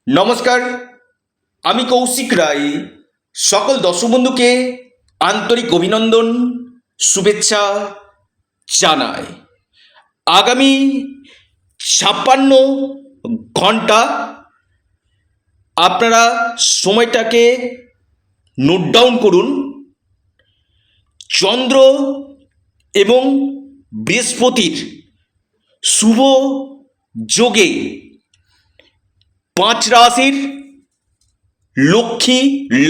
নমস্কার, আমি কৌশিক রায়। সকল দর্শক বন্ধুকে আন্তরিক অভিনন্দন, শুভেচ্ছা জানাই। আগামী 56 ঘন্টা আপনারা সময়টাকে নোট ডাউন করুন। চন্দ্র এবং বৃহস্পতির শুভ যোগে 5 রাশির লক্ষ্মী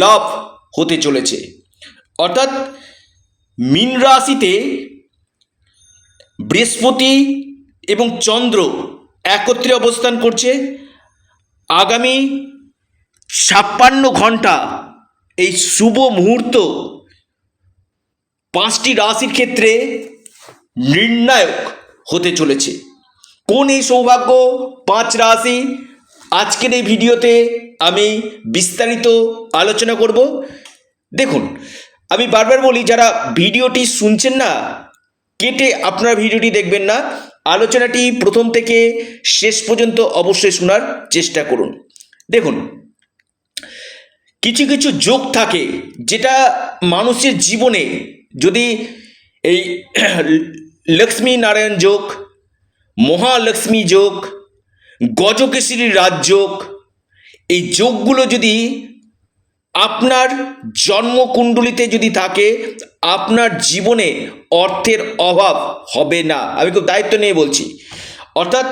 লাভ হতে চলেছে। অর্থাৎ মীন রাশিতে বৃহস্পতি এবং চন্দ্র একত্রে অবস্থান করছে। আগামী 56 ঘন্টা এই শুভ মুহূর্ত 5টি রাশির ক্ষেত্রে নির্ণায়ক হতে চলেছে। কোন এই সৌভাগ্য 5 রাশি, আজকের এই ভিডিওতে আমি বিস্তারিত আলোচনা করব। দেখুন, আমি বারবার বলি, যারা ভিডিওটি শুনছেন না, কেটে আপনার ভিডিওটি দেখবেন না, আলোচনাটি প্রথম থেকে শেষ পর্যন্ত অবশ্যই শোনার চেষ্টা করুন। দেখুন, কিছু কিছু যোগ থাকে যেটা মানুষের জীবনে, যদি এই লক্ষ্মী নারায়ণ যোগ, মহালক্ষ্মী যোগ, গজকেশরী রাজযোগ, এই যোগগুলো যদি আপনার জন্মকুণ্ডলিতে যদি থাকে, আপনার জীবনে অর্থের অভাব হবে না। আমি খুব দায়িত্ব নিয়ে বলছি। অর্থাৎ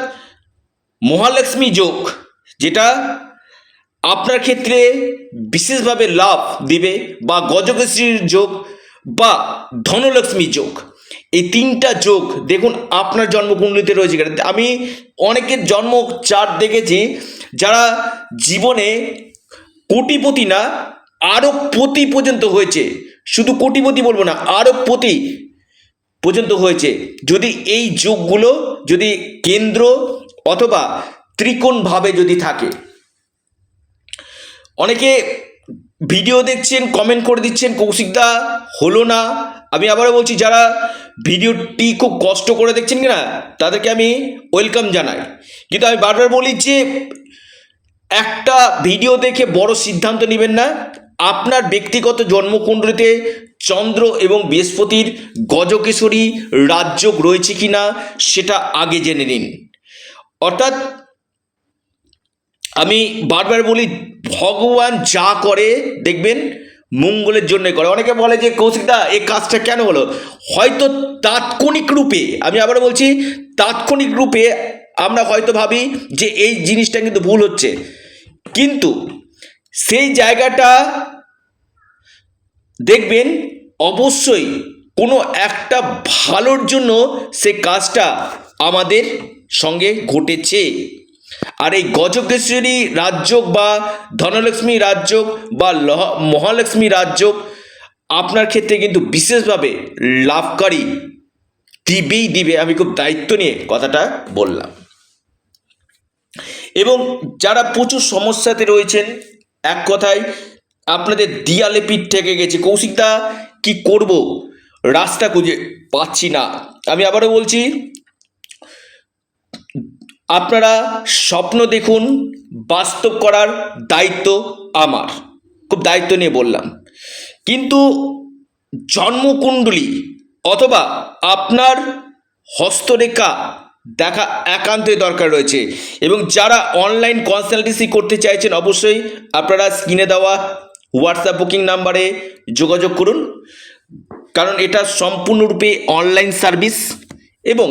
মহালক্ষ্মী যোগ, যেটা আপনার ক্ষেত্রে বিশেষভাবে লাভ দিবে, বা গজকেশরীর যোগ বা ধনলক্ষ্মী যোগ, এই 3টা যোগ দেখুন আপনার জন্মকুণ্ডলিতে রয়েছে। আমি অনেকের জন্ম চার্ট দেখেছি যারা জীবনে কোটিপতি না, আরবপতি পর্যন্ত হয়েছে। শুধু কোটিপতি বলবো না, আরবপতি পর্যন্ত হয়েছে, যদি এই যোগগুলো যদি কেন্দ্র অথবা ত্রিকোণভাবে যদি থাকে। অনেকে ভিডিও দেখছেন, কমেন্ট করে দিচ্ছেন, কৌশিকদা হলো না। আমি আবারও বলছি, যারা ভিডিওটি খুব কষ্ট করে দেখছেন কিনা তাদেরকে আমি ওয়েলকাম জানাই। কিন্তু আমি বারবার বলি যে একটা ভিডিও দেখে বড় সিদ্ধান্ত নেবেন না। আপনার ব্যক্তিগত জন্মকুণ্ডলিতে চন্দ্র এবং বৃহস্পতির গজকেশরী রাজযোগ রয়েছে কিনা সেটা আগে জেনে নিন। অর্থাৎ আমি বারবার বলি, ভগবান যা করে দেখবেন মঙ্গলের জন্য করে। অনেকে বলে যে কৌশিকদা এই কাজটা কেন হলো, হয়তো তাৎক্ষণিক রূপে, আমি আবার বলছি তাৎক্ষণিক রূপে আমরা হয়তো ভাবি যে এই জিনিসটা কিন্তু ভুল হচ্ছে, কিন্তু সেই জায়গাটা দেখবেন অবশ্যই কোনো একটা ভালোর জন্য সে কাজটা আমাদের সঙ্গে ঘটেছে। আর এই গজকেশরী রাজযোগ বা ধনলক্ষ্মী রাজযোগ বা মহালক্ষ্মী রাজযোগ আপনার ক্ষেত্রে কিন্তু বিশেষভাবে লাভকারী দিবেই দিবে। আমি খুব দায়িত্ব নিয়ে কথাটা বললাম। এবং যারা প্রচুর সমস্যাতে রয়েছেন, এক কথায় আপনাদের দিয়ালে পিঠ থেকে গেছে, কৌশিকদা কি করব, রাস্তা খুঁজে পাচ্ছি না। আমি আবারও বলছি, আপনারা স্বপ্ন দেখুন, বাস্তব করার দায়িত্ব আমার। খুব দায়িত্ব নিয়ে বললাম। কিন্তু জন্মকুণ্ডলী অথবা আপনার হস্তরেখা দেখা একান্তই দরকার রয়েছে। এবং যারা অনলাইন কনসালটেন্সি করতে চাইছেন, অবশ্যই আপনারা স্ক্রিনে দেওয়া হোয়াটসঅ্যাপ বুকিং নাম্বারে যোগাযোগ করুন, কারণ এটা সম্পূর্ণরূপে অনলাইন সার্ভিস এবং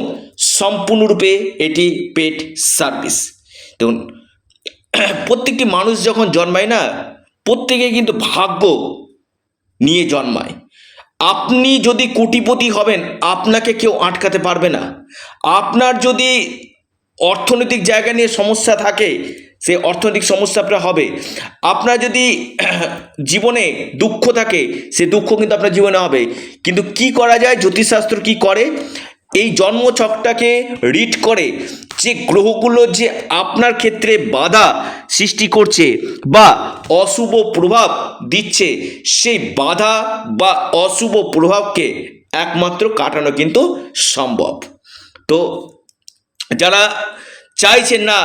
সম্পূর্ণরূপে এটি পেড সার্ভিস। দেখুন, প্রত্যেকটি মানুষ যখন জন্মায় না, প্রত্যেকে কিন্তু ভাগ্য নিয়ে জন্মায়। আপনি যদি কোটিপতি হবেন, আপনাকে কেউ আটকাতে পারবে না। আপনার যদি অর্থনৈতিক জায়গা নিয়ে সমস্যা থাকে, সে অর্থনৈতিক সমস্যা আপনার হবে। আপনার যদি জীবনে দুঃখ থাকে, সে দুঃখ কিন্তু আপনার জীবনে হবে। কিন্তু কি করা যায়, জ্যোতিষশাস্ত্র কি করে, এই জন্মছকটাকে রিড করে যে গ্রহগুলো যে আপনার ক্ষেত্রে বাধা সৃষ্টি করছে বা অশুভ প্রভাব দিচ্ছে, সেই বাধা বা অশুভ প্রভাবকে একমাত্র কাটানো কিন্তু সম্ভব। তো যারা চাইছেন না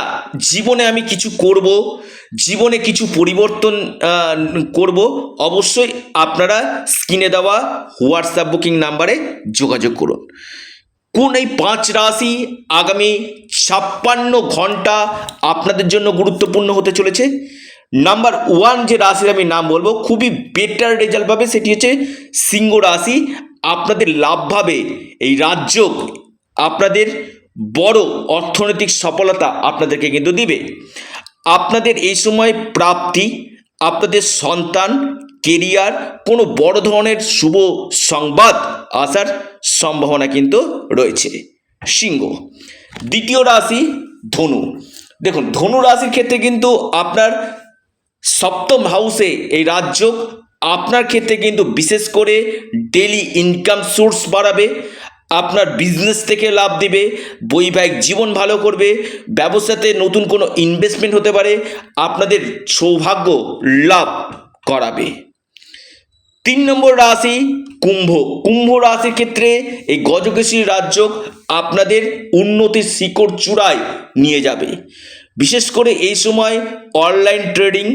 জীবনে আমি কিছু করব, জীবনে কিছু পরিবর্তন করব, অবশ্যই আপনারা স্ক্রিনে দেওয়া হোয়াটসঅ্যাপ বুকিং নাম্বারে যোগাযোগ করুন। কোন এই 5 রাশি আগামী 56 ঘন্টা আপনাদের জন্য গুরুত্বপূর্ণ হতে চলেছে। নাম্বার 1 যে রাশির আমি নাম বলবো, খুবই বেটার রেজাল্ট পাবে, সেটি হচ্ছে সিংহ রাশি। আপনাদের লাভ ভাবে এই রাজযোগ আপনাদের বড় অর্থনৈতিক সফলতা আপনাদেরকে কিন্তু দিবে। আপনাদের এই সময় প্রাপ্তি, আপনাদের সন্তান, কেরিয়ার, কোনো বড় ধরনের শুভ সংবাদ আসার সম্ভাবনা কিন্তু রয়েছে সিংহ। দ্বিতীয় রাশি ধনু। দেখুন, ধনু রাশির ক্ষেত্রে কিন্তু আপনার সপ্তম হাউসে এই রাজযোগ আপনার ক্ষেত্রে কিন্তু বিশেষ করে ডেলি ইনকাম সোর্স বাড়াবে, আপনার বিজনেস থেকে লাভ দিবে, বৈবাহিক জীবন ভালো করবে, ব্যবসাতে নতুন কোনো ইনভেস্টমেন্ট হতে পারে, আপনাদের সৌভাগ্য লাভ করাবে। 3 নম্বর রাশি কুম্ভ। কুম্ভ রাশির ক্ষেত্রে এই গজকেশরী রাজযোগ আপনাদের উন্নতির শিখর চূড়ায় নিয়ে যাবে। বিশেষ করে এই সময় অনলাইন ট্রেডিং,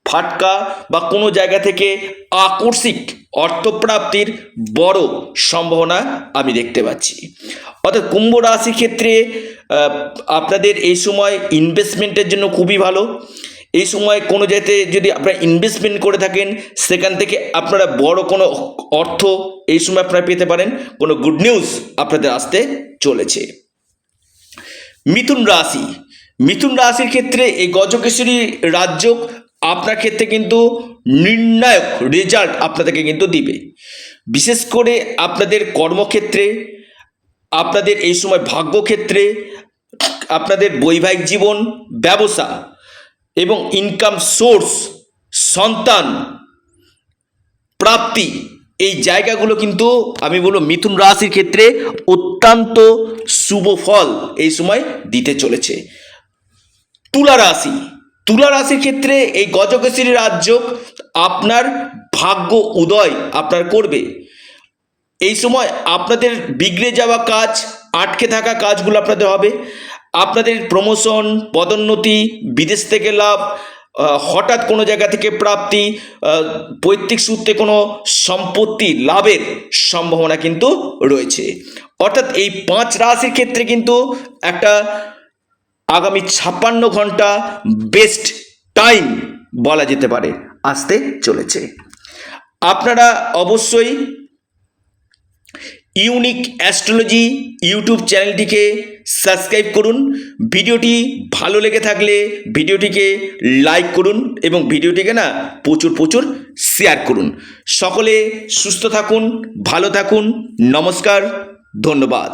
ফাটকা বা কোনো জায়গা থেকে আকস্মিক অর্থপ্রাপ্তির বড় সম্ভাবনা আমি দেখতে পাচ্ছি। অর্থাৎ কুম্ভ রাশির ক্ষেত্রে আপনাদের এই সময় ইনভেস্টমেন্টের জন্য খুবই ভালো। এই সময় কোনো জায়গাতে যদি আপনারা ইনভেস্টমেন্ট করে থাকেন, সেখান থেকে আপনারা বড় কোনো অর্থ এই সময় আপনারা পেতে পারেন, কোনো গুড নিউজ আপনাদের আসতে চলেছে। মিথুন রাশি। মিথুন রাশির ক্ষেত্রে এই গজকেশরী রাজযোগ আপনার ক্ষেত্রে কিন্তু নির্ণায়ক রেজাল্ট আপনাদেরকে কিন্তু দিবে। বিশেষ করে আপনাদের কর্মক্ষেত্রে, আপনাদের এই সময় ভাগ্যক্ষেত্রে, আপনাদের বৈবাহিক জীবন, ব্যবসা এবং ইনকাম সোর্স, সন্তান প্রাপ্তি, এই জায়গাগুলো কিন্তু আমি বলবো মিথুন রাশির ক্ষেত্রে অত্যন্ত শুভ ফল এই সময় দিতে চলেছে। তুলা রাশি। তুলা রাশির ক্ষেত্রে এই গজকেশরী রাজযোগ আপনার ভাগ্য উদয় আপনার করবে। এই সময় আপনাদের বিগড়ে যাওয়া কাজ, আটকে থাকা কাজগুলো আপনাদের হবে। আপনাদের প্রমোশন, পদোন্নতি, বিদেশ থেকে লাভ, হঠাৎ কোনো জায়গা থেকে প্রাপ্তি, পৈতৃক সূত্রে কোনো সম্পত্তি লাভের সম্ভাবনা কিন্তু রয়েছে। অর্থাৎ এই 5 রাশির ক্ষেত্রে কিন্তু একটা আগামী 56 ঘন্টা বেস্ট টাইম বলা যেতে পারে আসতে চলেছে। আপনারা অবশ্যই ইউনিক অ্যাস্ট্রোলজি ইউটিউব চ্যানেলটিকে সাবস্ক্রাইব করুন। ভিডিওটি ভালো লেগে থাকলে ভিডিওটিকে লাইক করুন এবং ভিডিওটিকে প্রচুর শেয়ার করুন। সকলে সুস্থ থাকুন, ভালো থাকুন। নমস্কার, ধন্যবাদ।